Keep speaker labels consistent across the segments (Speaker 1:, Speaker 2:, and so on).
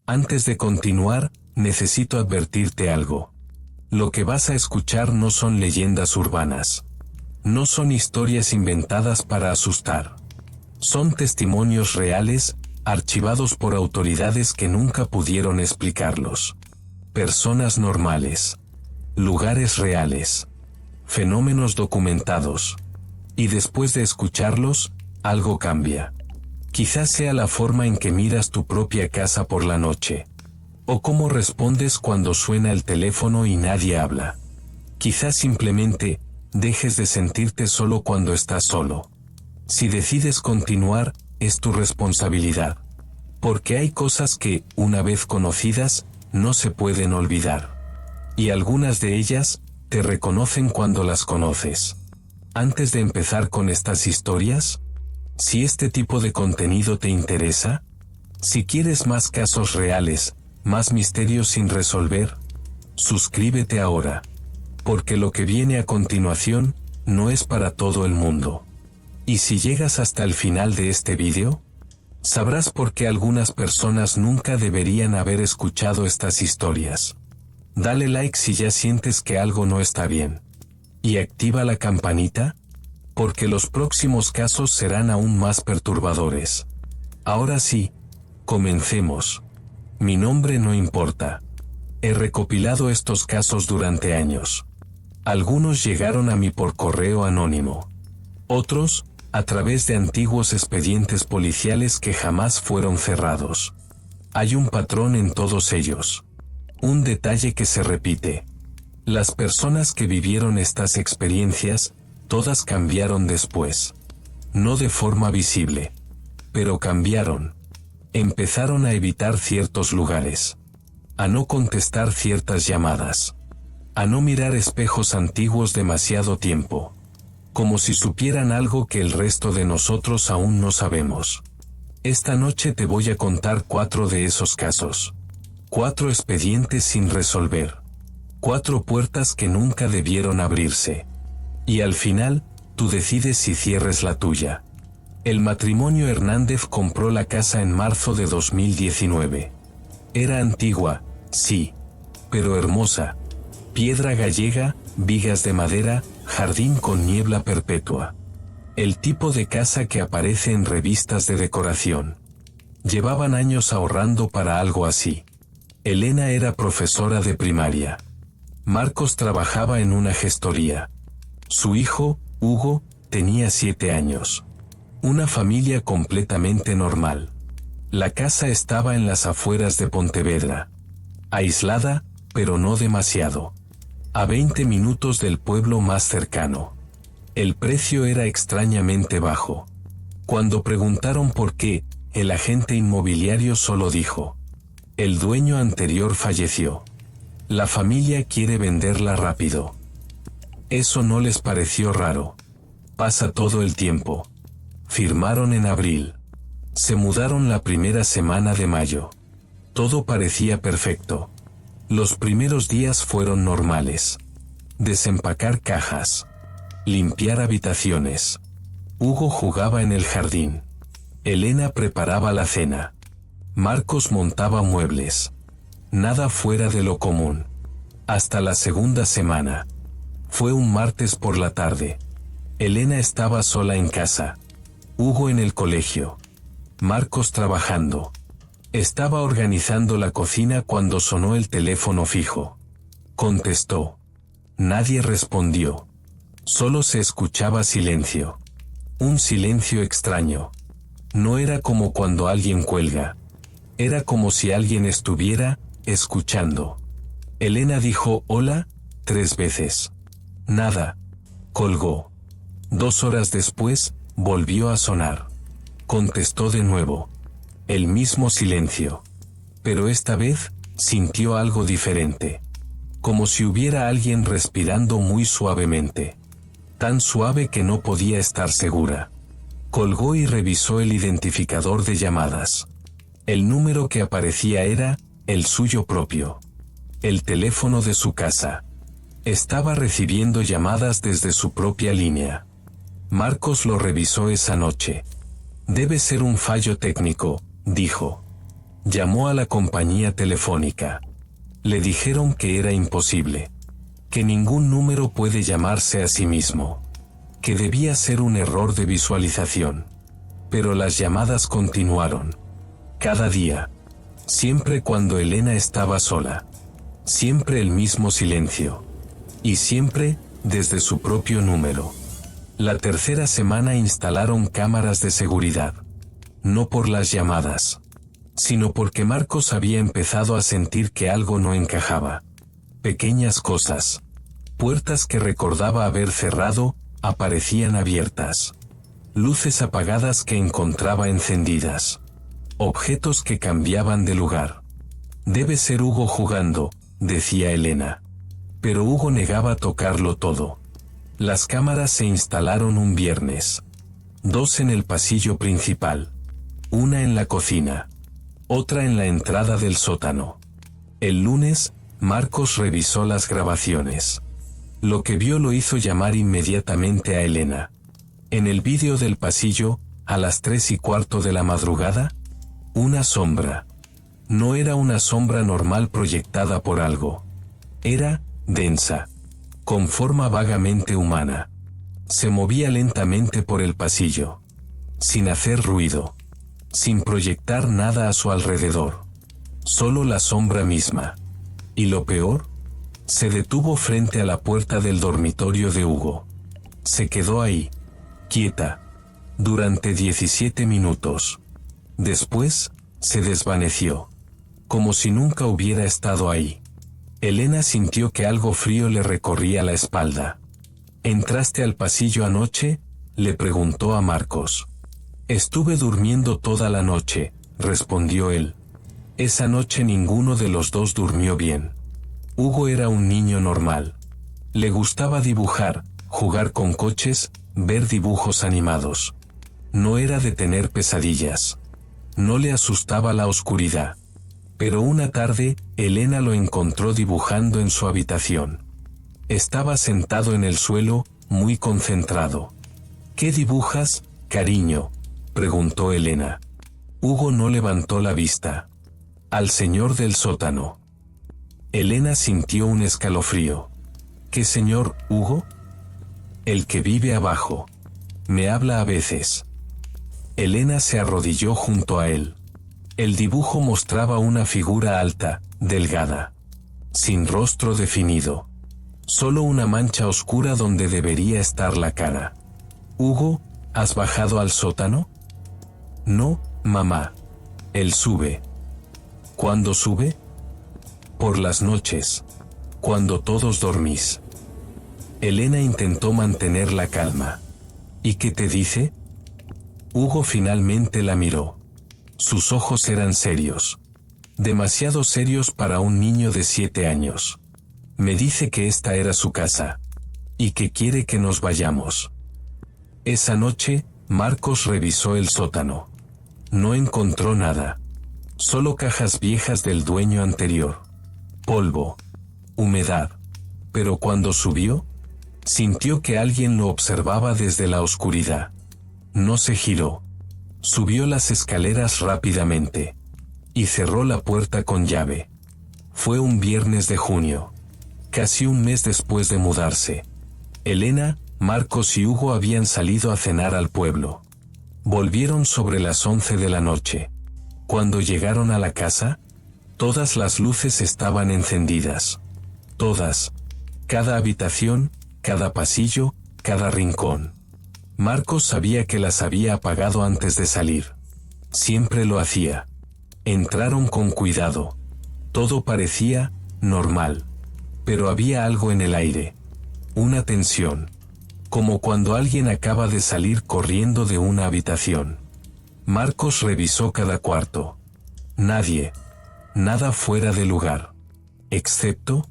Speaker 1: Antes de continuar, necesito advertirte algo. Lo que vas a escuchar no son leyendas urbanas. No son historias inventadas para asustar. Son testimonios reales, archivados por autoridades que nunca pudieron explicarlos. Personas normales. Lugares reales. Fenómenos documentados. Y después de escucharlos, algo cambia. Quizás sea la forma en que miras tu propia casa por la noche. O cómo respondes cuando suena el teléfono y nadie habla. Quizás simplemente dejes de sentirte solo cuando estás solo. Si decides continuar, es tu responsabilidad. Porque hay cosas que, una vez conocidas, no se pueden olvidar. Y algunas de ellas, te reconocen cuando las conoces. Antes de empezar con estas historias, si este tipo de contenido te interesa, si quieres más casos reales, más misterios sin resolver, suscríbete ahora. Porque lo que viene a continuación, no es para todo el mundo. Y si llegas hasta el final de este vídeo, sabrás por qué algunas personas nunca deberían haber escuchado estas historias. Dale like si ya sientes que algo no está bien. Y activa la campanita, porque los próximos casos serán aún más perturbadores. Ahora sí, comencemos. Mi nombre no importa. He recopilado estos casos durante años. Algunos llegaron a mí por correo anónimo. Otros, a través de antiguos expedientes policiales que jamás fueron cerrados. Hay un patrón en todos ellos. Un detalle que se repite. Las personas que vivieron estas experiencias, todas cambiaron después. No de forma visible. Pero cambiaron. Empezaron a evitar ciertos lugares. A no contestar ciertas llamadas. A no mirar espejos antiguos demasiado tiempo. Como si supieran algo que el resto de nosotros aún no sabemos. Esta noche te voy a contar 4 de esos casos. 4 expedientes sin resolver. 4 puertas que nunca debieron abrirse. Y al final, tú decides si cierres la tuya. El matrimonio Hernández compró la casa en marzo de 2019. Era antigua, sí, pero hermosa. Piedra gallega, vigas de madera, jardín con niebla perpetua. El tipo de casa que aparece en revistas de decoración. Llevaban años ahorrando para algo así. Elena era profesora de primaria. Marcos trabajaba en una gestoría. Su hijo, Hugo, tenía 7 años. Una familia completamente normal. La casa estaba en las afueras de Pontevedra. Aislada, pero no demasiado. A 20 minutos del pueblo más cercano. El precio era extrañamente bajo. Cuando preguntaron por qué, el agente inmobiliario solo dijo: el dueño anterior falleció. La familia quiere venderla rápido. Eso no les pareció raro. Pasa todo el tiempo. Firmaron en abril. Se mudaron la primera semana de mayo. Todo parecía perfecto. Los primeros días fueron normales. Desempacar cajas. Limpiar habitaciones. Hugo jugaba en el jardín. Elena preparaba la cena. Marcos montaba muebles. Nada fuera de lo común. Hasta la segunda semana. Fue un martes por la tarde. Elena estaba sola en casa. Hugo en el colegio. Marcos trabajando. Estaba organizando la cocina cuando sonó el teléfono fijo. Contestó. Nadie respondió. Solo se escuchaba silencio. Un silencio extraño. No era como cuando alguien cuelga. Era como si alguien estuviera escuchando. Elena dijo hola 3 veces. Nada. Colgó. 2 horas después, volvió a sonar. Contestó de nuevo. El mismo silencio. Pero esta vez, sintió algo diferente. Como si hubiera alguien respirando muy suavemente. Tan suave que no podía estar segura. Colgó y revisó el identificador de llamadas. El número que aparecía era el suyo propio. El teléfono de su casa. Estaba recibiendo llamadas desde su propia línea. Marcos lo revisó esa noche. Debe ser un fallo técnico, dijo. Llamó a la compañía telefónica. Le dijeron que era imposible, que ningún número puede llamarse a sí mismo, que debía ser un error de visualización. Pero las llamadas continuaron. Cada día. Siempre cuando Elena estaba sola. Siempre el mismo silencio. Y siempre, desde su propio número. La tercera semana instalaron cámaras de seguridad. No por las llamadas, sino porque Marcos había empezado a sentir que algo no encajaba. Pequeñas cosas. Puertas que recordaba haber cerrado, aparecían abiertas. Luces apagadas que encontraba encendidas. Objetos que cambiaban de lugar. Debe ser Hugo jugando, decía Elena. Pero Hugo negaba tocarlo todo. Las cámaras se instalaron un viernes. 2 en el pasillo principal. 1 en la cocina. Otra en la entrada del sótano. El lunes, Marcos revisó las grabaciones. Lo que vio lo hizo llamar inmediatamente a Elena. En el vídeo del pasillo, a las 3:15 de la madrugada, una sombra. No era una sombra normal proyectada por algo. Era densa, con forma vagamente humana. Se movía lentamente por el pasillo, sin hacer ruido, sin proyectar nada a su alrededor. Solo la sombra misma. Y lo peor, se detuvo frente a la puerta del dormitorio de Hugo. Se quedó ahí, quieta, durante 17 minutos. Después, se desvaneció, como si nunca hubiera estado ahí. Elena sintió que algo frío le recorría la espalda. ¿Entraste al pasillo anoche?, le preguntó a Marcos. Estuve durmiendo toda la noche, respondió él. Esa noche ninguno de los dos durmió bien. Hugo era un niño normal. Le gustaba dibujar, jugar con coches, ver dibujos animados. No era de tener pesadillas. No le asustaba la oscuridad. Pero una tarde, Elena lo encontró dibujando en su habitación. Estaba sentado en el suelo, muy concentrado. ¿Qué dibujas, cariño?, preguntó Elena. Hugo no levantó la vista. Al señor del sótano. Elena sintió un escalofrío. ¿Qué señor, Hugo? El que vive abajo. Me habla a veces. Elena se arrodilló junto a él. El dibujo mostraba una figura alta, delgada, sin rostro definido. Solo una mancha oscura donde debería estar la cara. Hugo, ¿has bajado al sótano? No, mamá. Él sube. ¿Cuándo sube? Por las noches. Cuando todos dormís. Elena intentó mantener la calma. ¿Y qué te dice? Hugo finalmente la miró. Sus ojos eran serios. Demasiado serios para un niño de 7 años. Me dice que esta era su casa. Y que quiere que nos vayamos. Esa noche, Marcos revisó el sótano. No encontró nada. Solo cajas viejas del dueño anterior. Polvo. Humedad. Pero cuando subió, sintió que alguien lo observaba desde la oscuridad. No se giró. Subió las escaleras rápidamente. Y cerró la puerta con llave. Fue un viernes de junio. Casi un mes después de mudarse. Elena, Marcos y Hugo habían salido a cenar al pueblo. Volvieron sobre las 11 de la noche. Cuando llegaron a la casa, todas las luces estaban encendidas. Todas. Cada habitación, cada pasillo, cada rincón. Marcos sabía que las había apagado antes de salir. Siempre lo hacía. Entraron con cuidado. Todo parecía normal. Pero había algo en el aire. Una tensión. Como cuando alguien acaba de salir corriendo de una habitación. Marcos revisó cada cuarto. Nadie. Nada fuera de lugar. Excepto,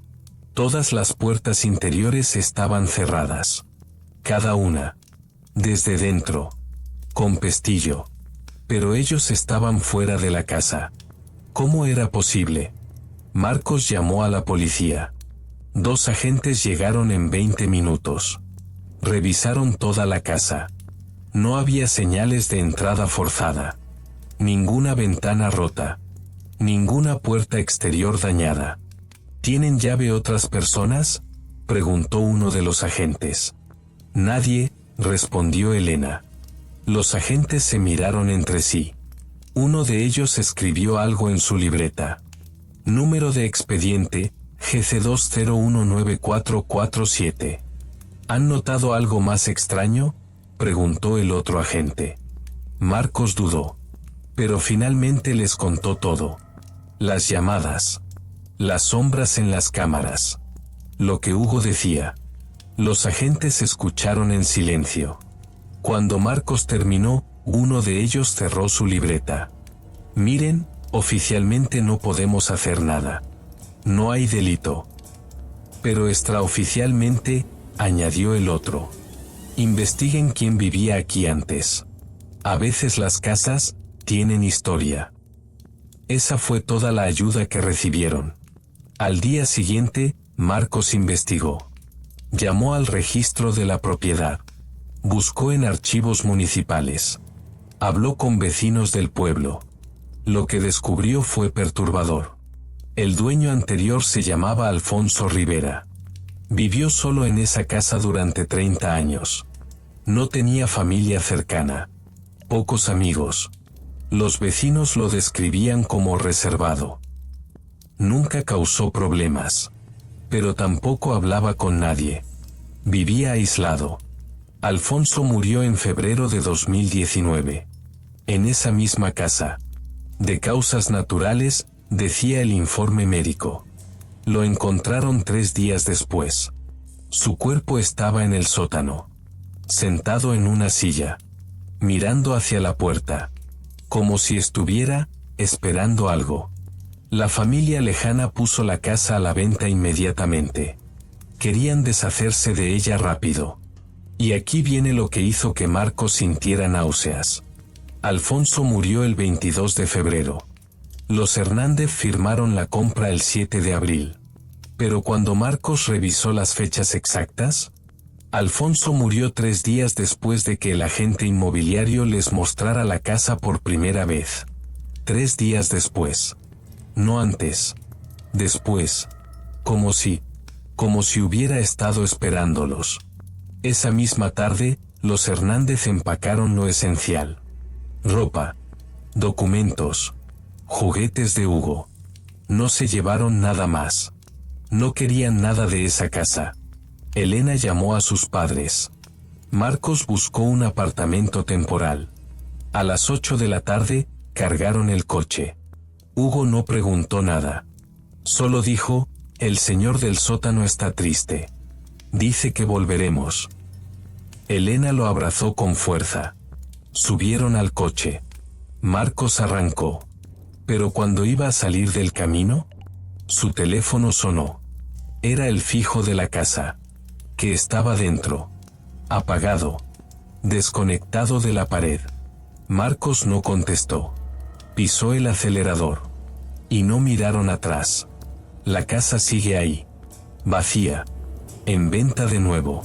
Speaker 1: todas las puertas interiores estaban cerradas. Cada una. Desde dentro. Con pestillo. Pero ellos estaban fuera de la casa. ¿Cómo era posible? Marcos llamó a la policía. 2 agentes llegaron en 20 minutos. Revisaron toda la casa. No había señales de entrada forzada. Ninguna ventana rota. Ninguna puerta exterior dañada. ¿Tienen llave otras personas?, preguntó uno de los agentes. Nadie, respondió Elena. Los agentes se miraron entre sí. Uno de ellos escribió algo en su libreta. Número de expediente, GC20194447. ¿Han notado algo más extraño?, preguntó el otro agente. Marcos dudó. Pero finalmente les contó todo. Las llamadas. Las sombras en las cámaras. Lo que Hugo decía. Los agentes escucharon en silencio. Cuando Marcos terminó, uno de ellos cerró su libreta. Miren, oficialmente no podemos hacer nada. No hay delito. Pero extraoficialmente, añadió el otro. Investiguen quién vivía aquí antes. A veces las casas tienen historia. Esa fue toda la ayuda que recibieron. Al día siguiente, Marcos investigó. Llamó al registro de la propiedad. Buscó en archivos municipales. Habló con vecinos del pueblo. Lo que descubrió fue perturbador. El dueño anterior se llamaba Alfonso Rivera. Vivió solo en esa casa durante 30 años. No tenía familia cercana. Pocos amigos. Los vecinos lo describían como reservado. Nunca causó problemas. Pero tampoco hablaba con nadie. Vivía aislado. Alfonso murió en febrero de 2019. En esa misma casa. De causas naturales, decía el informe médico. Lo encontraron 3 días después. Su cuerpo estaba en el sótano. Sentado en una silla. Mirando hacia la puerta. Como si estuviera esperando algo. La familia lejana puso la casa a la venta inmediatamente. Querían deshacerse de ella rápido. Y aquí viene lo que hizo que Marcos sintiera náuseas. Alfonso murió el 22 de febrero. Los Hernández firmaron la compra el 7 de abril. Pero cuando Marcos revisó las fechas exactas, Alfonso murió 3 días después de que el agente inmobiliario les mostrara la casa por primera vez. 3 días después. No antes. Después. Como si hubiera estado esperándolos. Esa misma tarde, los Hernández empacaron lo esencial. Ropa. Documentos. Juguetes de Hugo. No se llevaron nada más. No querían nada de esa casa. Elena llamó a sus padres. Marcos buscó un apartamento temporal. A las 8 de la tarde, cargaron el coche. Hugo no preguntó nada. Solo dijo, el señor del sótano está triste. Dice que volveremos. Elena lo abrazó con fuerza. Subieron al coche. Marcos arrancó. Pero cuando iba a salir del camino, su teléfono sonó. Era el fijo de la casa. Que estaba dentro. Apagado. Desconectado de la pared. Marcos no contestó. Pisó el acelerador. Y no miraron atrás. La casa sigue ahí. Vacía. En venta de nuevo.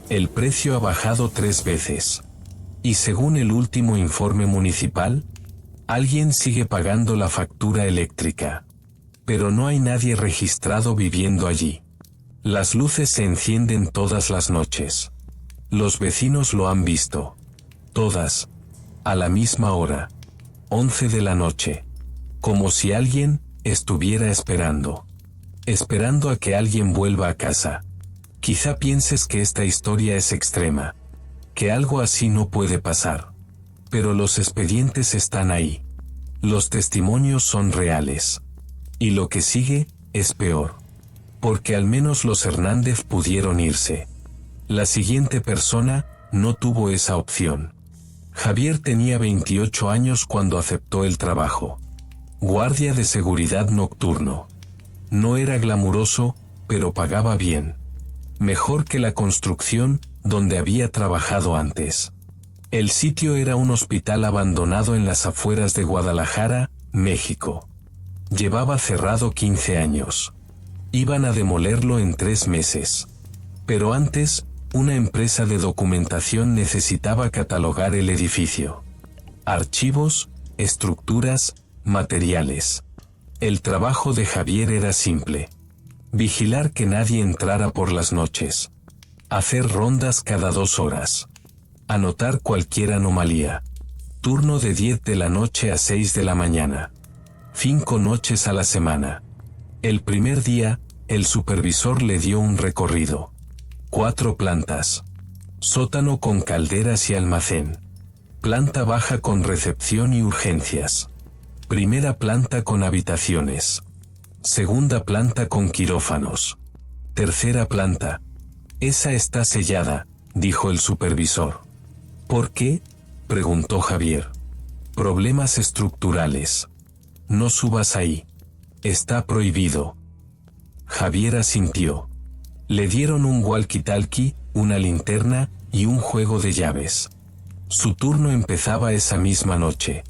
Speaker 1: El precio ha bajado 3 veces. Y según el último informe municipal, alguien sigue pagando la factura eléctrica. Pero no hay nadie registrado viviendo allí. Las luces se encienden todas las noches. Los vecinos lo han visto. Todas. A la misma hora. 11 de la noche. Como si alguien estuviera esperando. Esperando a que alguien vuelva a casa. Quizá pienses que esta historia es extrema. Que algo así no puede pasar. Pero los expedientes están ahí. Los testimonios son reales. Y lo que sigue es peor. Porque al menos los Hernández pudieron irse. La siguiente persona no tuvo esa opción. Javier tenía 28 años cuando aceptó el trabajo. Guardia de seguridad nocturno. No era glamuroso, pero pagaba bien. Mejor que la construcción, donde había trabajado antes. El sitio era un hospital abandonado en las afueras de Guadalajara, México. Llevaba cerrado 15 años. Iban a demolerlo en 3 meses. Pero antes, una empresa de documentación necesitaba catalogar el edificio. Archivos, estructuras, materiales. El trabajo de Javier era simple. Vigilar que nadie entrara por las noches. Hacer rondas cada 2 horas. Anotar cualquier anomalía. Turno de 10 de la noche a 6 de la mañana. 5 noches a la semana. El primer día, el supervisor le dio un recorrido. 4 plantas. Sótano con calderas y almacén. Planta baja con recepción y urgencias. Primera planta con habitaciones. Segunda planta con quirófanos. Tercera planta. Esa está sellada, dijo el supervisor. ¿Por qué?, preguntó Javier. Problemas estructurales. No subas ahí. Está prohibido. Javier asintió. Le dieron un walkie-talkie, una linterna y un juego de llaves. Su turno empezaba esa misma noche.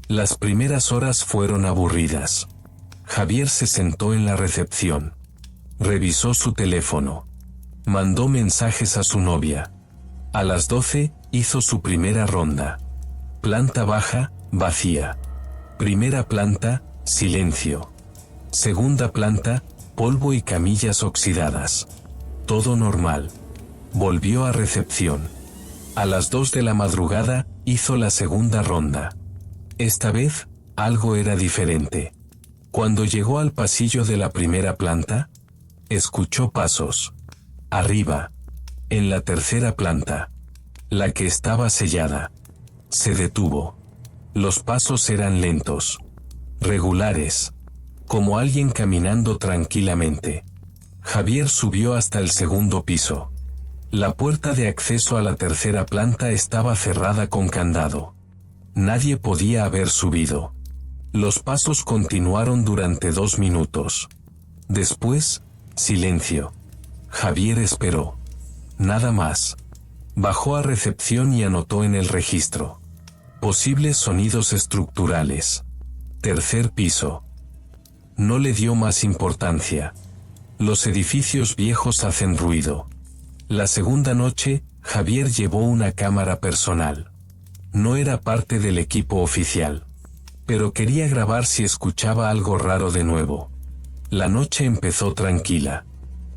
Speaker 1: Las primeras horas fueron aburridas. Javier se sentó en la recepción. Revisó su teléfono. Mandó mensajes a su novia. A las 12, hizo su primera ronda. Planta baja, vacía. Primera planta, silencio. Segunda planta, polvo y camillas oxidadas. Todo normal. Volvió a recepción. A las 2 de la madrugada, hizo la segunda ronda. Esta vez, algo era diferente. Cuando llegó al pasillo de la primera planta, escuchó pasos. Arriba. En la tercera planta. La que estaba sellada. Se detuvo. Los pasos eran lentos. Regulares. Como alguien caminando tranquilamente. Javier subió hasta el segundo piso. La puerta de acceso a la tercera planta estaba cerrada con candado. Nadie podía haber subido. Los pasos continuaron durante 2 minutos. Después, silencio. Javier esperó. Nada más. Bajó a recepción y anotó en el registro. Posibles sonidos estructurales. Tercer piso. No le dio más importancia. Los edificios viejos hacen ruido. La segunda noche, Javier llevó una cámara personal. No era parte del equipo oficial. Pero quería grabar si escuchaba algo raro de nuevo. La noche empezó tranquila.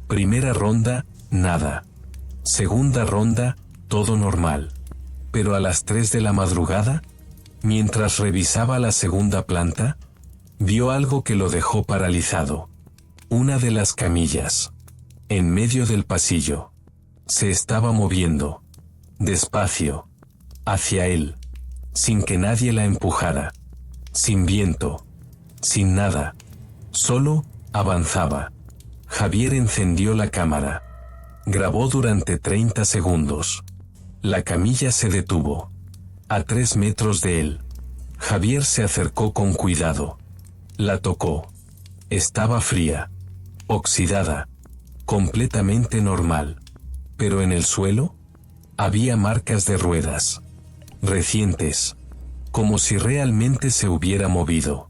Speaker 1: Primera ronda, nada. Segunda ronda, todo normal. Pero a las 3 de la madrugada, mientras revisaba la segunda planta, vio algo que lo dejó paralizado. Una de las camillas. En medio del pasillo. Se estaba moviendo. Despacio. Hacia él. Sin que nadie la empujara. Sin viento. Sin nada. Solo, avanzaba. Javier encendió la cámara. Grabó durante 30 segundos. La camilla se detuvo. A 3 metros de él. Javier se acercó con cuidado. La tocó. Estaba fría. Oxidada. Completamente normal. Pero en el suelo, había marcas de ruedas. Recientes. Como si realmente se hubiera movido.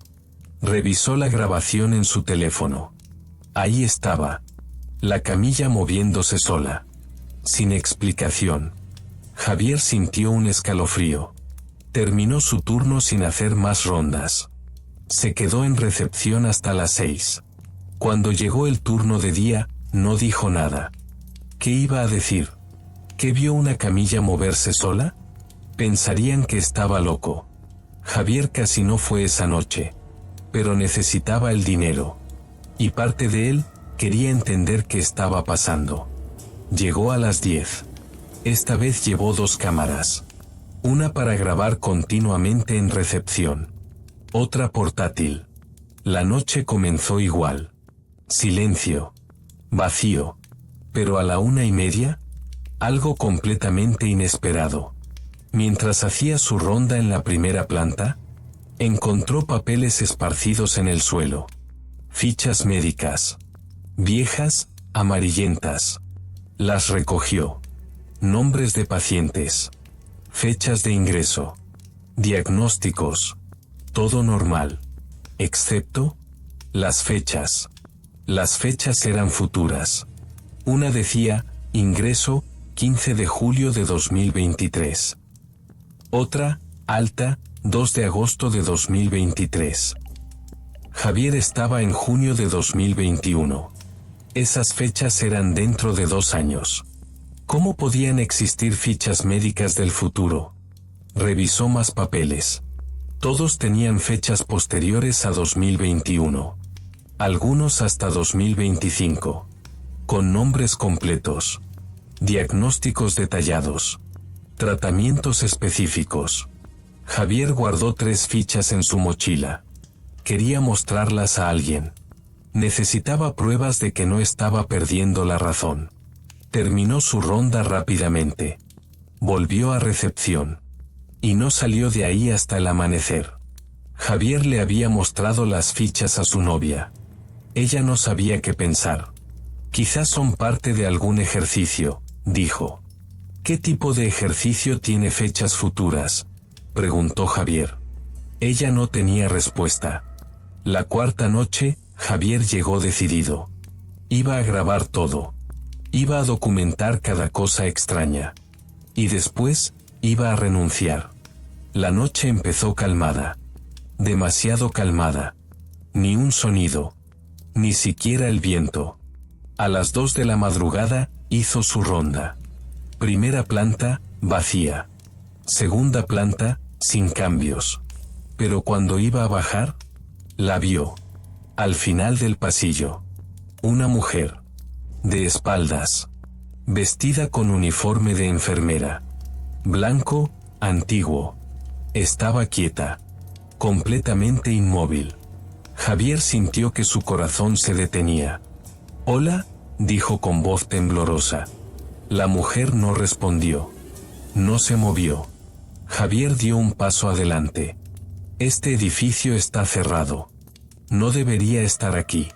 Speaker 1: Revisó la grabación en su teléfono. Ahí estaba. La camilla moviéndose sola. Sin explicación. Javier sintió un escalofrío. Terminó su turno sin hacer más rondas. Se quedó en recepción hasta las 6. Cuando llegó el turno de día, no dijo nada. ¿Qué iba a decir? ¿Que vio una camilla moverse sola? Pensarían que estaba loco. Javier casi no fue esa noche. Pero necesitaba el dinero. Y parte de él, quería entender qué estaba pasando. Llegó a las 10. Esta vez llevó 2 cámaras. Una para grabar continuamente en recepción. Otra portátil. La noche comenzó igual. Silencio. Vacío. Pero a la 1:30, algo completamente inesperado. Mientras hacía su ronda en la primera planta, encontró papeles esparcidos en el suelo. Fichas médicas. Viejas, amarillentas. Las recogió. Nombres de pacientes. Fechas de ingreso. Diagnósticos. Todo normal. Excepto las fechas. Las fechas eran futuras. Una decía, ingreso, 15 de julio de 2023. Otra, alta, 2 de agosto de 2023. Javier estaba en junio de 2021. Esas fechas eran dentro de 2 años. ¿Cómo podían existir fichas médicas del futuro? Revisó más papeles. Todos tenían fechas posteriores a 2021. Algunos hasta 2025. Con nombres completos. Diagnósticos detallados. Tratamientos específicos. Javier guardó 3 fichas en su mochila. Quería mostrarlas a alguien. Necesitaba pruebas de que no estaba perdiendo la razón. Terminó su ronda rápidamente. Volvió a recepción. Y no salió de ahí hasta el amanecer. Javier le había mostrado las fichas a su novia. Ella no sabía qué pensar. Quizás son parte de algún ejercicio, dijo. ¿Qué tipo de ejercicio tiene fechas futuras?, preguntó Javier. Ella no tenía respuesta. La 4ª noche, Javier llegó decidido. Iba a grabar todo. Iba a documentar cada cosa extraña. Y después, iba a renunciar. La noche empezó calmada. Demasiado calmada. Ni un sonido. Ni siquiera el viento. A las 2 de la madrugada, hizo su ronda. Primera planta, vacía. Segunda planta, sin cambios. Pero cuando iba a bajar, la vio. Al final del pasillo. Una mujer. De espaldas. Vestida con uniforme de enfermera. Blanco, antiguo. Estaba quieta. Completamente inmóvil. Javier sintió que su corazón se detenía. «Hola», dijo con voz temblorosa. La mujer no respondió. No se movió. Javier dio un paso adelante. «Este edificio está cerrado. No debería estar aquí».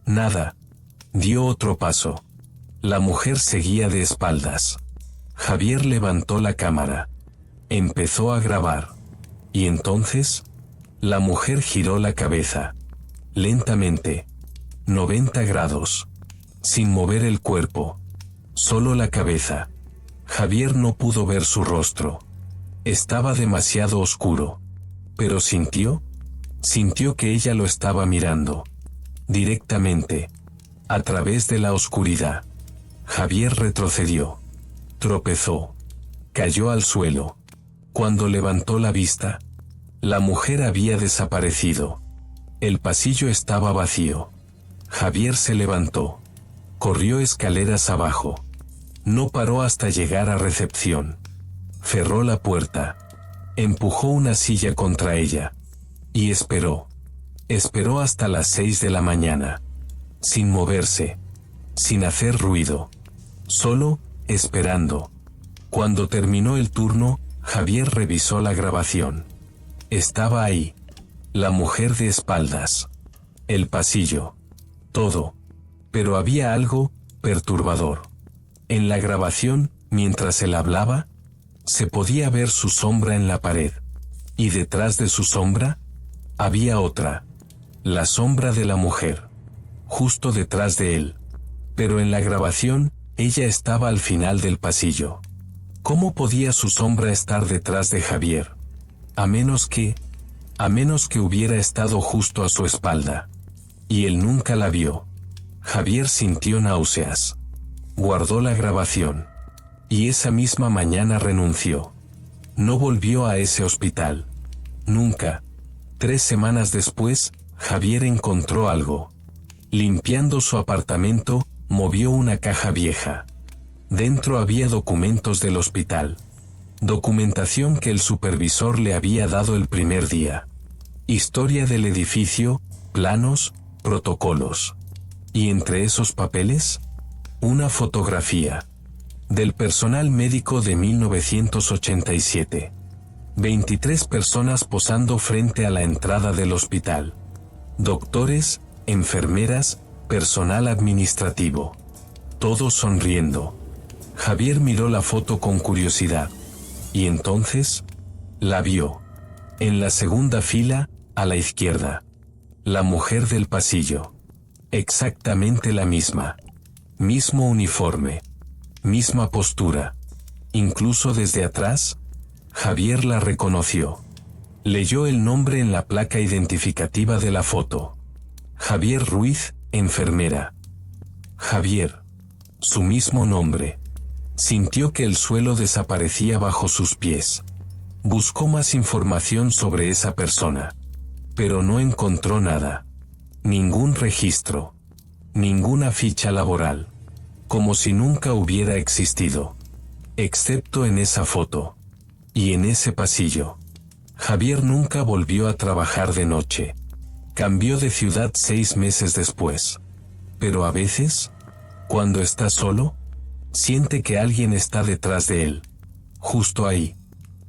Speaker 1: «Nada». Dio otro paso. La mujer seguía de espaldas. Javier levantó la cámara. Empezó a grabar. Y entonces, la mujer giró la cabeza. Lentamente. 90 grados. Sin mover el cuerpo. Solo la cabeza. Javier no pudo ver su rostro. Estaba demasiado oscuro. Pero sintió que ella lo estaba mirando. Directamente. A través de la oscuridad. Javier retrocedió. Tropezó. Cayó al suelo. Cuando levantó la vista, la mujer había desaparecido. El pasillo estaba vacío. Javier se levantó. Corrió escaleras abajo. No paró hasta llegar a recepción. Cerró la puerta. Empujó una silla contra ella. Y esperó. Esperó hasta las 6 de la mañana. Sin moverse. Sin hacer ruido. Solo, esperando. Cuando terminó el turno, Javier revisó la grabación. Estaba ahí. La mujer de espaldas. El pasillo. Todo. Pero había algo perturbador. En la grabación, mientras él hablaba, se podía ver su sombra en la pared. Y detrás de su sombra, había otra. La sombra de la mujer. Justo detrás de él. Pero en la grabación, ella estaba al final del pasillo. ¿Cómo podía su sombra estar detrás de Javier? A menos que hubiera estado justo a su espalda. Y él nunca la vio. Javier sintió náuseas. Guardó la grabación. Y esa misma mañana renunció. No volvió a ese hospital. Nunca. 3 semanas después, Javier encontró algo. Limpiando su apartamento, movió una caja vieja. Dentro había documentos del hospital. Documentación que el supervisor le había dado el primer día. Historia del edificio, planos, protocolos. Y entre esos papeles, una fotografía. Del personal médico de 1987. 23 personas posando frente a la entrada del hospital. Doctores, enfermeras, personal administrativo. Todos sonriendo. Javier miró la foto con curiosidad. Y entonces, la vio. En la segunda fila, a la izquierda. La mujer del pasillo. Exactamente la misma. Mismo uniforme. Misma postura. Incluso desde atrás, Javier la reconoció. Leyó el nombre en la placa identificativa de la foto. Javier Ruiz, enfermera. Javier. Su mismo nombre. Sintió que el suelo desaparecía bajo sus pies. Buscó más información sobre esa persona. Pero no encontró nada. Ningún registro. Ninguna ficha laboral. Como si nunca hubiera existido. Excepto en esa foto. Y en ese pasillo. Javier nunca volvió a trabajar de noche. Cambió de ciudad 6 meses después. Pero a veces, cuando está solo, siente que alguien está detrás de él. Justo ahí.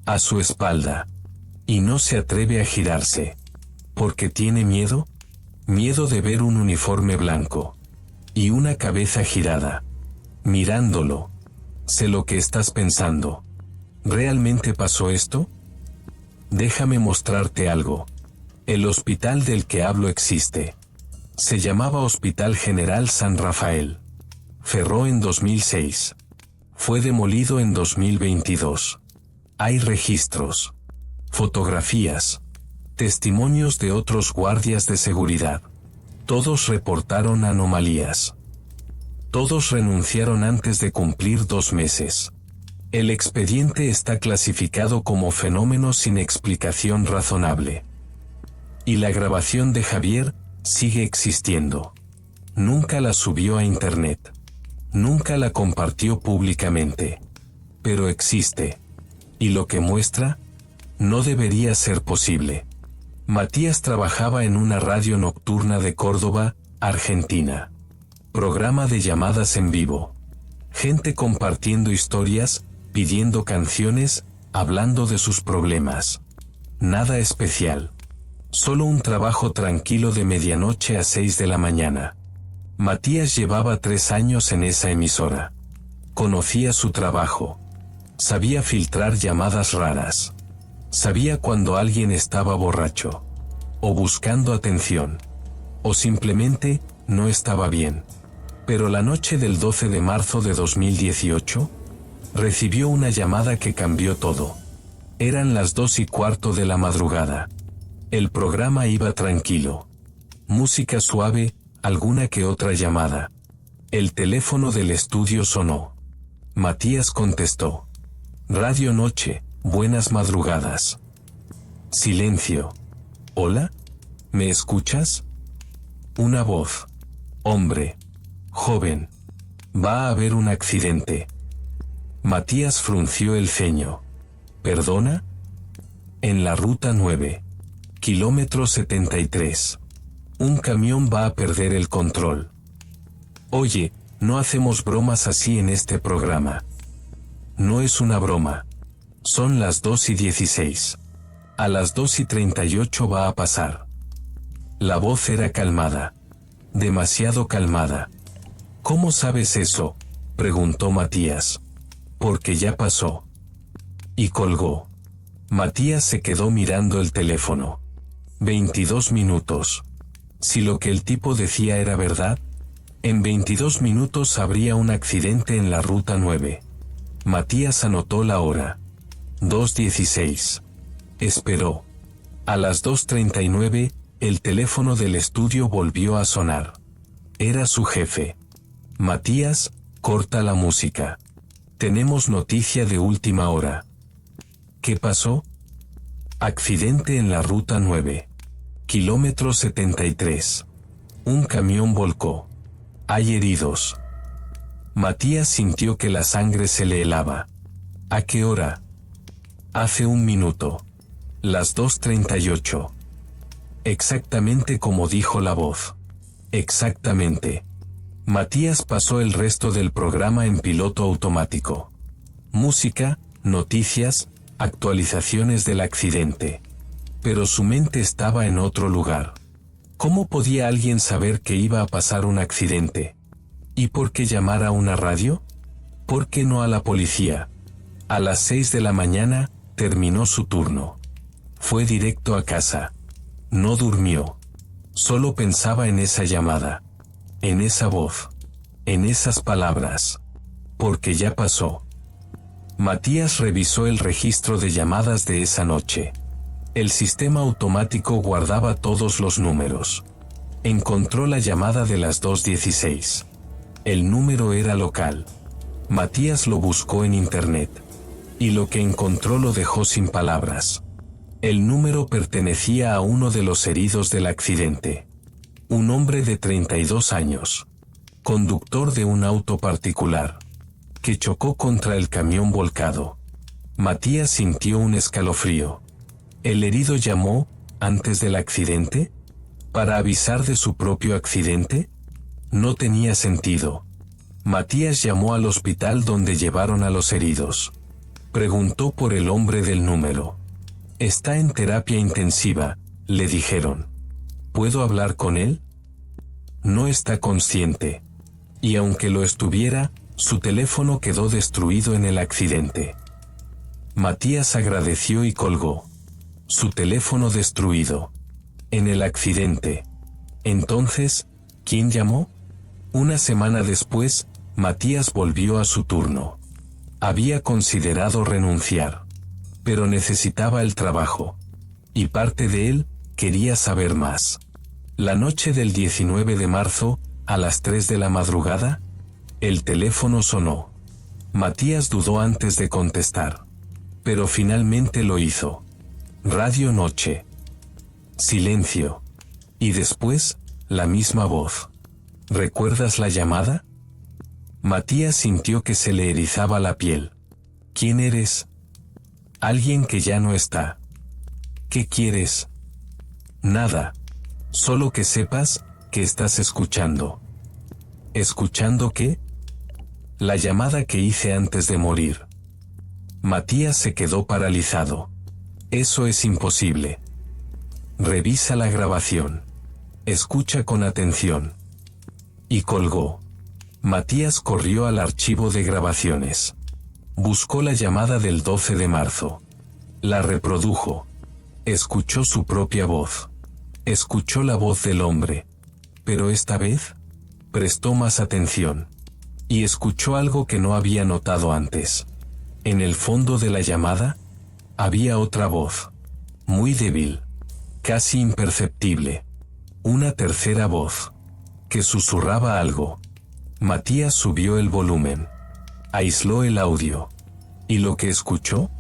Speaker 1: A su espalda. Y no se atreve a girarse. ¿Porque tiene miedo? Miedo de ver un uniforme blanco. Y una cabeza girada. Mirándolo. Sé lo que estás pensando. ¿Realmente pasó esto? Déjame mostrarte algo. El hospital del que hablo existe. Se llamaba Hospital General San Rafael. Cerró en 2006. Fue demolido en 2022. Hay registros. Fotografías. Testimonios de otros guardias de seguridad. Todos reportaron anomalías. Todos renunciaron antes de cumplir 2 meses. El expediente está clasificado como fenómeno sin explicación razonable. Y la grabación de Javier sigue existiendo. Nunca la subió a internet. Nunca la compartió públicamente. Pero existe. Y lo que muestra, no debería ser posible. Matías trabajaba en una radio nocturna de Córdoba, Argentina. Programa de llamadas en vivo. Gente compartiendo historias, pidiendo canciones, hablando de sus problemas. Nada especial. Solo un trabajo tranquilo de medianoche a 6 de la mañana. Matías llevaba 3 años en esa emisora. Conocía su trabajo. Sabía filtrar llamadas raras. Sabía cuando alguien estaba borracho. O buscando atención. O simplemente, no estaba bien. Pero la noche del 12 de marzo de 2018, recibió una llamada que cambió todo. Eran las 2:15 de la madrugada. El programa iba tranquilo. Música suave, alguna que otra llamada. El teléfono del estudio sonó. Matías contestó. Radio Noche, buenas madrugadas. Silencio. ¿Hola? ¿Me escuchas? Una voz. Hombre. Joven. Va a haber un accidente. Matías frunció el ceño. ¿Perdona? En la ruta 9. Kilómetro 73. Un camión va a perder el control. Oye, no hacemos bromas así en este programa. No es una broma. Son las 2:16. A las 2:38 va a pasar. La voz era calmada. Demasiado calmada. ¿Cómo sabes eso?, preguntó Matías. Porque ya pasó. Y colgó. Matías se quedó mirando el teléfono. 22 minutos. Si lo que el tipo decía era verdad, en 22 minutos habría un accidente en la ruta 9. Matías anotó la hora. 2:16. Esperó. A las 2:39, el teléfono del estudio volvió a sonar. Era su jefe. Matías, corta la música. Tenemos noticia de última hora. ¿Qué pasó? Accidente en la ruta 9. Kilómetro 73. Un camión volcó. Hay heridos. Matías sintió que la sangre se le helaba. ¿A qué hora? Hace 1 minuto. Las 2:38. Exactamente como dijo la voz. Exactamente. Matías pasó el resto del programa en piloto automático. Música, noticias, actualizaciones del accidente. Pero su mente estaba en otro lugar. ¿Cómo podía alguien saber que iba a pasar un accidente? ¿Y por qué llamar a una radio? ¿Por qué no a la policía? A las 6 de la mañana, terminó su turno. Fue directo a casa. No durmió. Solo pensaba en esa llamada. En esa voz. En esas palabras. Porque ya pasó. Matías revisó el registro de llamadas de esa noche. El sistema automático guardaba todos los números. Encontró la llamada de las 2:16. El número era local. Matías lo buscó en internet. Y lo que encontró lo dejó sin palabras. El número pertenecía a uno de los heridos del accidente. Un hombre de 32 años. Conductor de un auto particular. Que chocó contra el camión volcado. Matías sintió un escalofrío. ¿El herido llamó, antes del accidente? ¿Para avisar de su propio accidente? No tenía sentido. Matías llamó al hospital donde llevaron a los heridos. Preguntó por el hombre del número. Está en terapia intensiva, le dijeron. ¿Puedo hablar con él? No está consciente. Y aunque lo estuviera, su teléfono quedó destruido en el accidente. Matías agradeció y colgó. Su teléfono destruido. En el accidente. Entonces, ¿quién llamó? Una semana después, Matías volvió a su turno. Había considerado renunciar. Pero necesitaba el trabajo. Y parte de él, quería saber más. La noche del 19 de marzo, a las 3 de la madrugada, el teléfono sonó. Matías dudó antes de contestar. Pero finalmente lo hizo. Radio Noche. Silencio. Y después, la misma voz. ¿Recuerdas la llamada? Matías sintió que se le erizaba la piel. ¿Quién eres? Alguien que ya no está. ¿Qué quieres? Nada. Solo que sepas que estás escuchando. ¿Escuchando qué? La llamada que hice antes de morir. Matías se quedó paralizado. Eso es imposible. Revisa la grabación. Escucha con atención. Y colgó. Matías corrió al archivo de grabaciones. Buscó la llamada del 12 de marzo. La reprodujo. Escuchó su propia voz. Escuchó la voz del hombre. Pero esta vez, prestó más atención. Y escuchó algo que no había notado antes. En el fondo de la llamada, había otra voz. Muy débil. Casi imperceptible. Una tercera voz. Que susurraba algo. Matías subió el volumen. Aisló el audio. ¿Y lo que escuchó?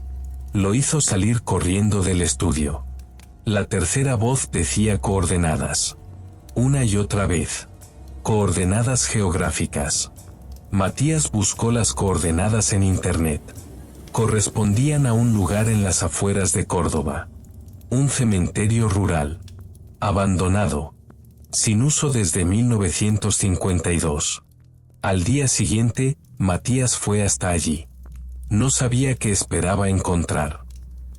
Speaker 1: Lo hizo salir corriendo del estudio. La tercera voz decía coordenadas. Una y otra vez. Coordenadas geográficas. Matías buscó las coordenadas en internet. Correspondían a un lugar en las afueras de Córdoba. Un cementerio rural. Abandonado. Sin uso desde 1952. Al día siguiente, Matías fue hasta allí. No sabía qué esperaba encontrar.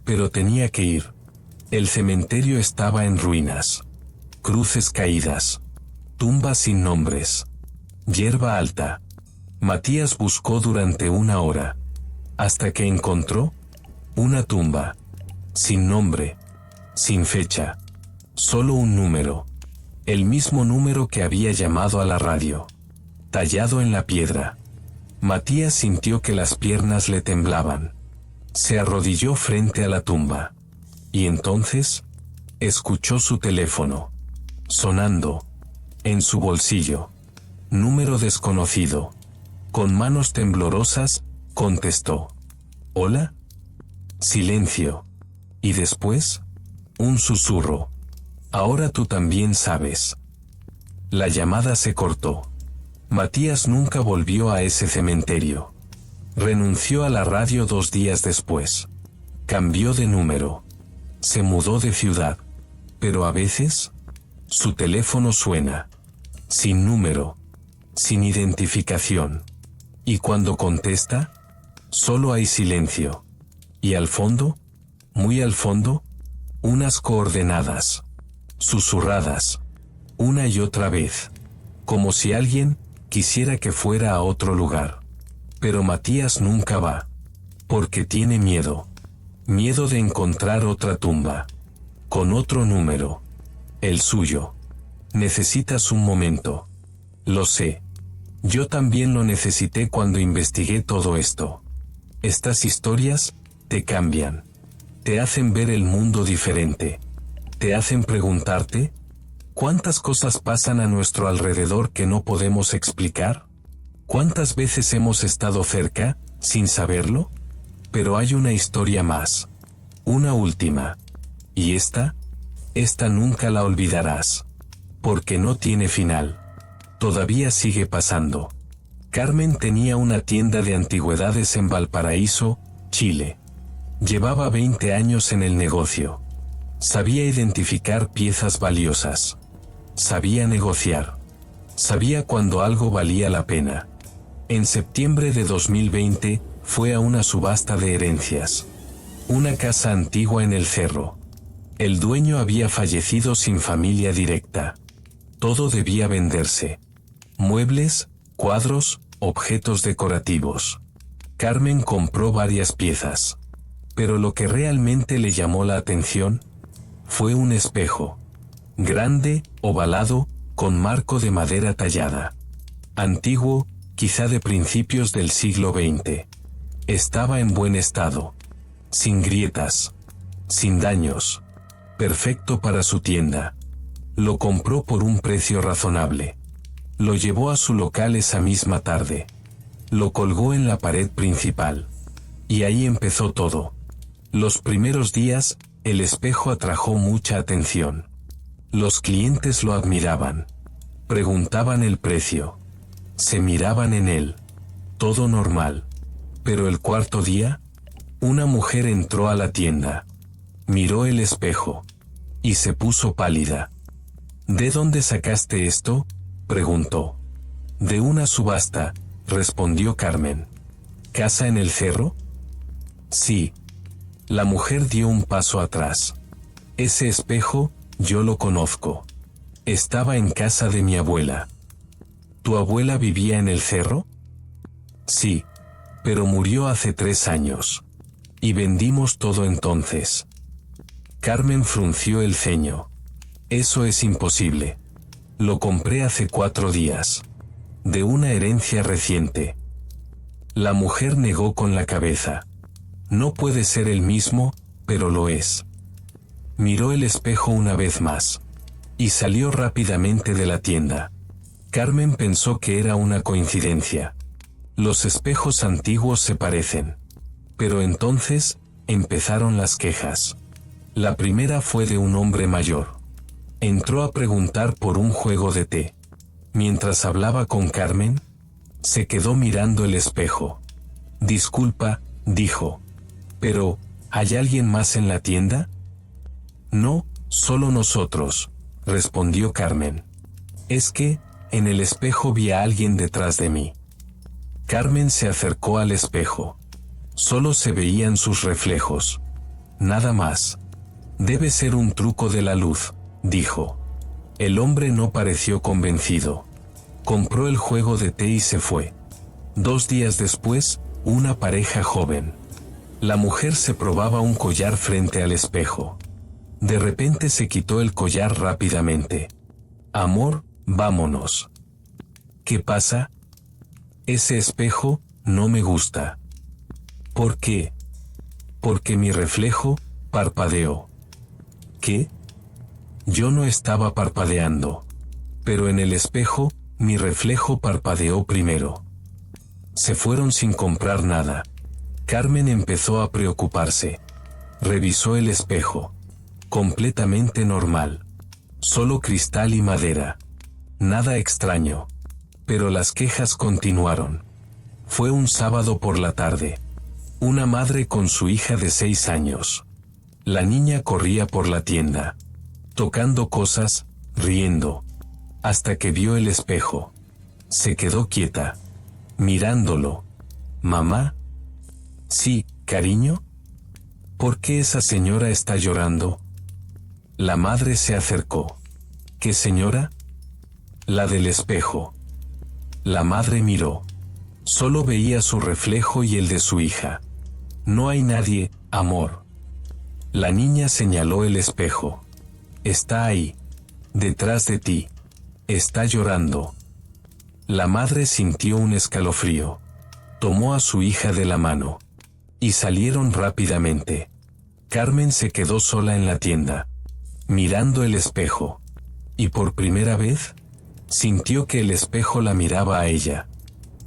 Speaker 1: Pero tenía que ir. El cementerio estaba en ruinas. Cruces caídas. Tumbas sin nombres. Hierba alta. Matías buscó durante 1 hora. Hasta que encontró una tumba. Sin nombre. Sin fecha. Solo un número. El mismo número que había llamado a la radio. Tallado en la piedra. Matías sintió que las piernas le temblaban. Se arrodilló frente a la tumba. Y entonces, escuchó su teléfono. Sonando. En su bolsillo. Número desconocido. Con manos temblorosas, contestó. ¿Hola? Silencio. Y después, un susurro. Ahora tú también sabes. La llamada se cortó. Matías nunca volvió a ese cementerio. Renunció a la radio 2 días después. Cambió de número. Se mudó de ciudad. Pero a veces, su teléfono suena. Sin número. Sin identificación. Y cuando contesta, solo hay silencio. Y al fondo, muy al fondo, unas coordenadas. Susurradas. Una y otra vez. Como si alguien quisiera que fuera a otro lugar. Pero Matías nunca va. Porque tiene miedo. Miedo de encontrar otra tumba. Con otro número. El suyo. Necesitas un momento. Lo sé. Yo también lo necesité cuando investigué todo esto. Estas historias te cambian. Te hacen ver el mundo diferente. Te hacen preguntarte, ¿cuántas cosas pasan a nuestro alrededor que no podemos explicar? ¿Cuántas veces hemos estado cerca, sin saberlo? Pero hay una historia más. Una última. Y esta nunca la olvidarás. Porque no tiene final. Todavía sigue pasando. Carmen tenía una tienda de antigüedades en Valparaíso, Chile. Llevaba 20 años en el negocio. Sabía identificar piezas valiosas. Sabía negociar. Sabía cuando algo valía la pena. En septiembre de 2020, fue a una subasta de herencias. Una casa antigua en el cerro. El dueño había fallecido sin familia directa. Todo debía venderse. Muebles, cuadros, objetos decorativos. Carmen compró varias piezas. Pero lo que realmente le llamó la atención fue un espejo. Grande, ovalado, con marco de madera tallada. Antiguo, quizá de principios del siglo XX. Estaba en buen estado. Sin grietas. Sin daños. Perfecto para su tienda. Lo compró por un precio razonable. Lo llevó a su local esa misma tarde. Lo colgó en la pared principal. Y ahí empezó todo. Los primeros días, el espejo atrajo mucha atención. Los clientes lo admiraban. Preguntaban el precio. Se miraban en él. Todo normal. Pero el cuarto día, una mujer entró a la tienda. Miró el espejo. Y se puso pálida. ¿De dónde sacaste esto?, preguntó. De una subasta, respondió Carmen. ¿Casa en el cerro? Sí. La mujer dio un paso atrás. Ese espejo, yo lo conozco. Estaba en casa de mi abuela. ¿Tu abuela vivía en el cerro? Sí. Pero murió hace 3 años. Y vendimos todo entonces. Carmen frunció el ceño. Eso es imposible. Lo compré hace 4 días. De una herencia reciente. La mujer negó con la cabeza. No puede ser el mismo, pero lo es. Miró el espejo una vez más. Y salió rápidamente de la tienda. Carmen pensó que era una coincidencia. Los espejos antiguos se parecen. Pero entonces, empezaron las quejas. La primera fue de un hombre mayor. Entró a preguntar por un juego de té. Mientras hablaba con Carmen, se quedó mirando el espejo. Disculpa, dijo. Pero, ¿hay alguien más en la tienda? No, solo nosotros, respondió Carmen. Es que, en el espejo vi a alguien detrás de mí. Carmen se acercó al espejo. Solo se veían sus reflejos. Nada más. Debe ser un truco de la luz, dijo. El hombre no pareció convencido. Compró el juego de té y se fue. 2 días después, una pareja joven. La mujer se probaba un collar frente al espejo. De repente se quitó el collar rápidamente. Amor, vámonos. ¿Qué pasa? Ese espejo, no me gusta. ¿Por qué? Porque mi reflejo, parpadeó. ¿Qué? Yo no estaba parpadeando. Pero en el espejo, mi reflejo parpadeó primero. Se fueron sin comprar nada. Carmen empezó a preocuparse. Revisó el espejo. Completamente normal. Solo cristal y madera. Nada extraño. Pero las quejas continuaron. Fue un sábado por la tarde. Una madre con su hija de 6 años. La niña corría por la tienda. Tocando cosas, riendo. Hasta que vio el espejo. Se quedó quieta. Mirándolo. ¿Mamá? Sí, cariño. ¿Por qué esa señora está llorando? La madre se acercó. ¿Qué señora? La del espejo. La madre miró. Solo veía su reflejo y el de su hija. No hay nadie, amor. La niña señaló el espejo. Está ahí. Detrás de ti. Está llorando. La madre sintió un escalofrío. Tomó a su hija de la mano. Y salieron rápidamente. Carmen se quedó sola en la tienda, mirando el espejo. Y por primera vez, sintió que el espejo la miraba a ella.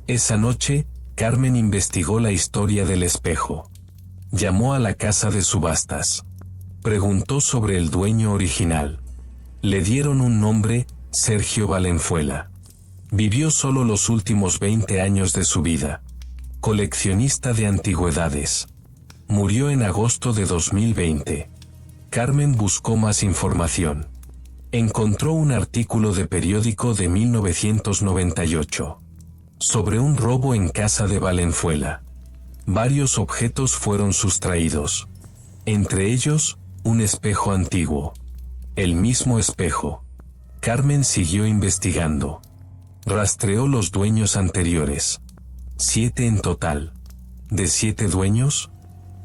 Speaker 1: Esa noche, Carmen investigó la historia del espejo. Llamó a la casa de subastas. Preguntó sobre el dueño original. Le dieron un nombre, Sergio Valenzuela. Vivió solo los últimos 20 años de su vida. Coleccionista de antigüedades. Murió en agosto de 2020. Carmen buscó más información. Encontró un artículo de periódico de 1998 sobre un robo en casa de Valenzuela. Varios objetos fueron sustraídos. Entre ellos, un espejo antiguo. El mismo espejo. Carmen siguió investigando. Rastreó los dueños anteriores. 7 en total. De 7 dueños,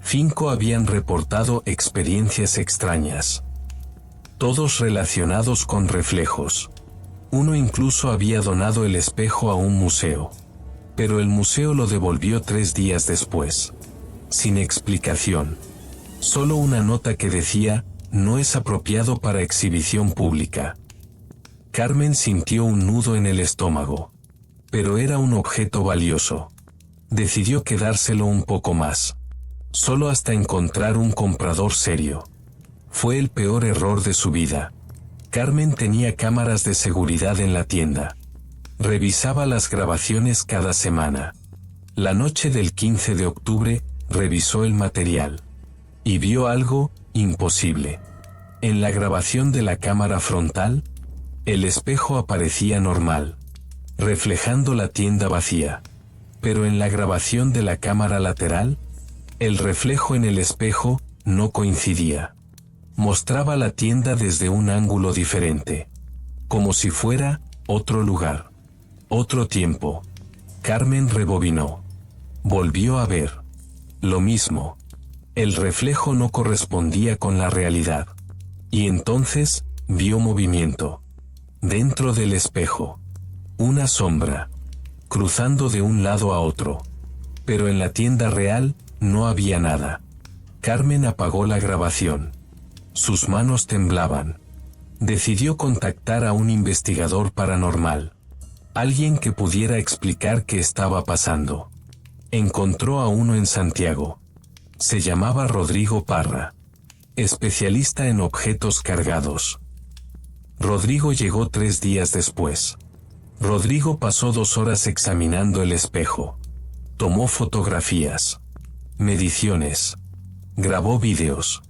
Speaker 1: 5 habían reportado experiencias extrañas. Todos relacionados con reflejos. Uno incluso había donado el espejo a un museo. Pero el museo lo devolvió 3 días después. Sin explicación. Solo una nota que decía, no es apropiado para exhibición pública. Carmen sintió un nudo en el estómago. Pero era un objeto valioso. Decidió quedárselo un poco más. Solo hasta encontrar un comprador serio. Fue el peor error de su vida. Carmen tenía cámaras de seguridad en la tienda. Revisaba las grabaciones cada semana. La noche del 15 de octubre, revisó el material. Y vio algo imposible. En la grabación de la cámara frontal, el espejo aparecía normal, reflejando la tienda vacía. Pero en la grabación de la cámara lateral, el reflejo en el espejo no coincidía. Mostraba la tienda desde un ángulo diferente. Como si fuera otro lugar. Otro tiempo. Carmen rebobinó. Volvió a ver. Lo mismo. El reflejo no correspondía con la realidad. Y entonces, vio movimiento. Dentro del espejo. Una sombra. Cruzando de un lado a otro. Pero en la tienda real, no había nada. Carmen apagó la grabación. Sus manos temblaban. Decidió contactar a un investigador paranormal. Alguien que pudiera explicar qué estaba pasando. Encontró a uno en Santiago. Se llamaba Rodrigo Parra. Especialista en objetos cargados. Rodrigo llegó 3 días después. Rodrigo pasó 2 horas examinando el espejo. Tomó fotografías. Mediciones. Grabó vídeos.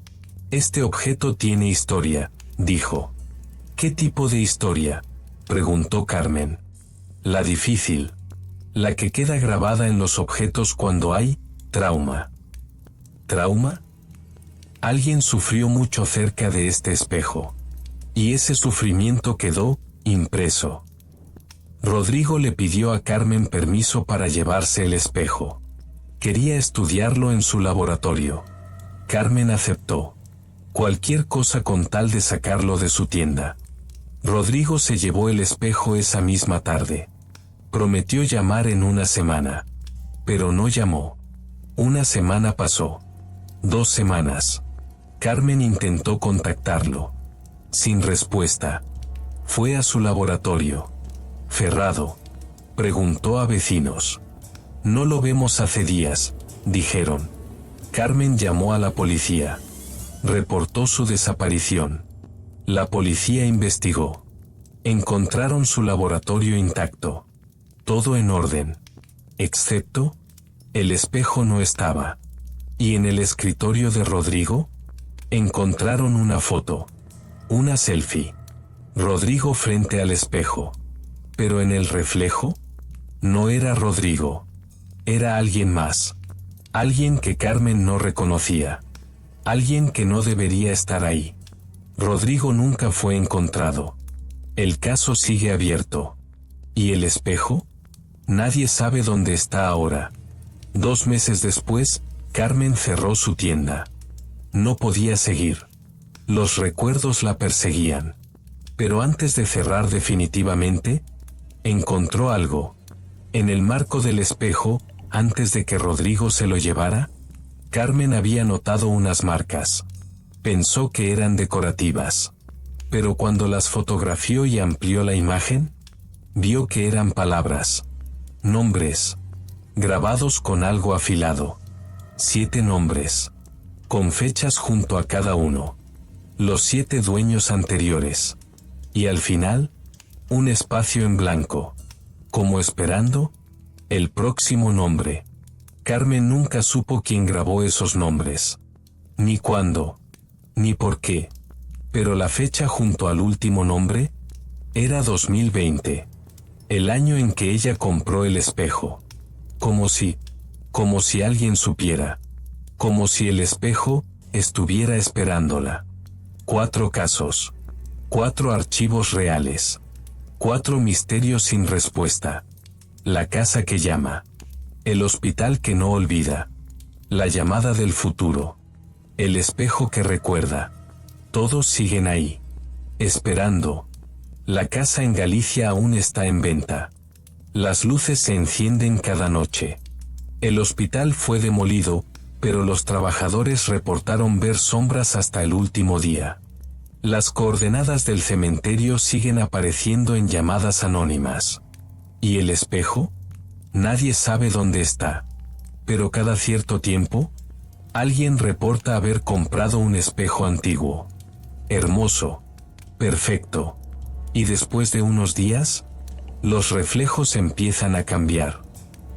Speaker 1: Este objeto tiene historia, dijo. ¿Qué tipo de historia?, preguntó Carmen. La difícil. La que queda grabada en los objetos cuando hay trauma. ¿Trauma? Alguien sufrió mucho cerca de este espejo. Y ese sufrimiento quedó impreso. Rodrigo le pidió a Carmen permiso para llevarse el espejo. Quería estudiarlo en su laboratorio. Carmen aceptó. Cualquier cosa con tal de sacarlo de su tienda. Rodrigo se llevó el espejo esa misma tarde. Prometió llamar en una semana. Pero no llamó. Una semana pasó. 2 semanas. Carmen intentó contactarlo. Sin respuesta. Fue a su laboratorio. Cerrado. Preguntó a vecinos. No lo vemos hace días, dijeron. Carmen llamó a la policía. Reportó su desaparición. La policía investigó. Encontraron su laboratorio intacto. Todo en orden. Excepto, el espejo no estaba. Y en el escritorio de Rodrigo, encontraron una foto. Una selfie. Rodrigo frente al espejo. Pero en el reflejo, no era Rodrigo. Era alguien más. Alguien que Carmen no reconocía. Alguien que no debería estar ahí. Rodrigo nunca fue encontrado. El caso sigue abierto. ¿Y el espejo? Nadie sabe dónde está ahora. 2 meses después, Carmen cerró su tienda. No podía seguir. Los recuerdos la perseguían. Pero antes de cerrar definitivamente, encontró algo. En el marco del espejo, antes de que Rodrigo se lo llevara, Carmen había notado unas marcas. Pensó que eran decorativas. Pero cuando las fotografió y amplió la imagen, vio que eran palabras, nombres, grabados con algo afilado. 7 nombres, con fechas junto a cada uno. Los 7 dueños anteriores. Y al final, un espacio en blanco. Como esperando, el próximo nombre. Carmen nunca supo quién grabó esos nombres. Ni cuándo. Ni por qué. Pero la fecha junto al último nombre era 2020. El año en que ella compró el espejo. Como si alguien supiera. Como si el espejo estuviera esperándola. 4 casos. 4 archivos reales. 4 misterios sin respuesta. La casa que llama. El hospital que no olvida. La llamada del futuro. El espejo que recuerda. Todos siguen ahí. Esperando. La casa en Galicia aún está en venta. Las luces se encienden cada noche. El hospital fue demolido, pero los trabajadores reportaron ver sombras hasta el último día. Las coordenadas del cementerio siguen apareciendo en llamadas anónimas. ¿Y el espejo? Nadie sabe dónde está. Pero cada cierto tiempo, alguien reporta haber comprado un espejo antiguo. Hermoso. Perfecto. Y después de unos días, los reflejos empiezan a cambiar.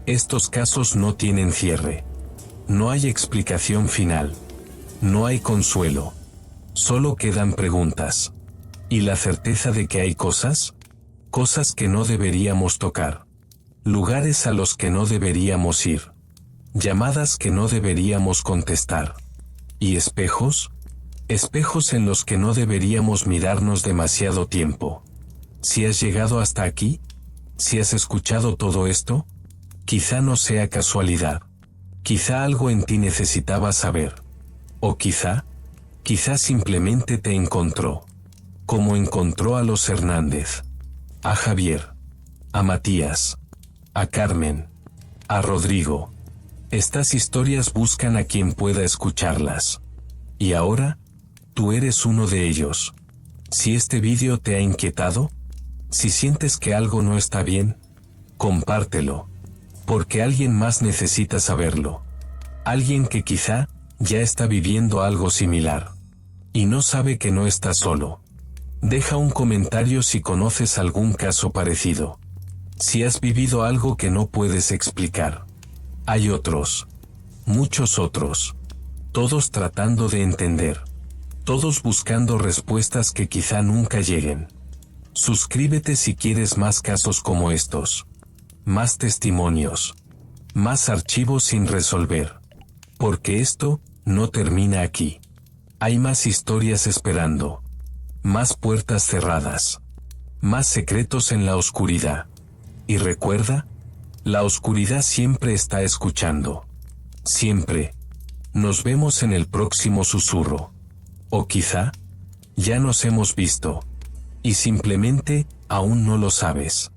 Speaker 1: Estos casos no tienen cierre. No hay explicación final. No hay consuelo. Solo quedan preguntas. ¿Y la certeza de que hay cosas? Cosas que no deberíamos tocar. Lugares a los que no deberíamos ir. Llamadas que no deberíamos contestar. ¿Y espejos? Espejos en los que no deberíamos mirarnos demasiado tiempo. Si has llegado hasta aquí, si has escuchado todo esto, quizá no sea casualidad. Quizá algo en ti necesitaba saber. O quizá simplemente te encontró. Como encontró a los Hernández. A Javier. A Matías. A Carmen. A Rodrigo. Estas historias buscan a quien pueda escucharlas. Y ahora, tú eres uno de ellos. Si este vídeo te ha inquietado, si sientes que algo no está bien, compártelo. Porque alguien más necesita saberlo. Alguien que quizá ya está viviendo algo similar. Y no sabe que no está solo. Deja un comentario si conoces algún caso parecido. Si has vivido algo que no puedes explicar. Hay otros. Muchos otros. Todos tratando de entender. Todos buscando respuestas que quizá nunca lleguen. Suscríbete si quieres más casos como estos. Más testimonios. Más archivos sin resolver. Porque esto no termina aquí. Hay más historias esperando. Más puertas cerradas. Más secretos en la oscuridad. Y recuerda, la oscuridad siempre está escuchando. Siempre. Nos vemos en el próximo susurro. O quizá, ya nos hemos visto. Y simplemente, aún no lo sabes.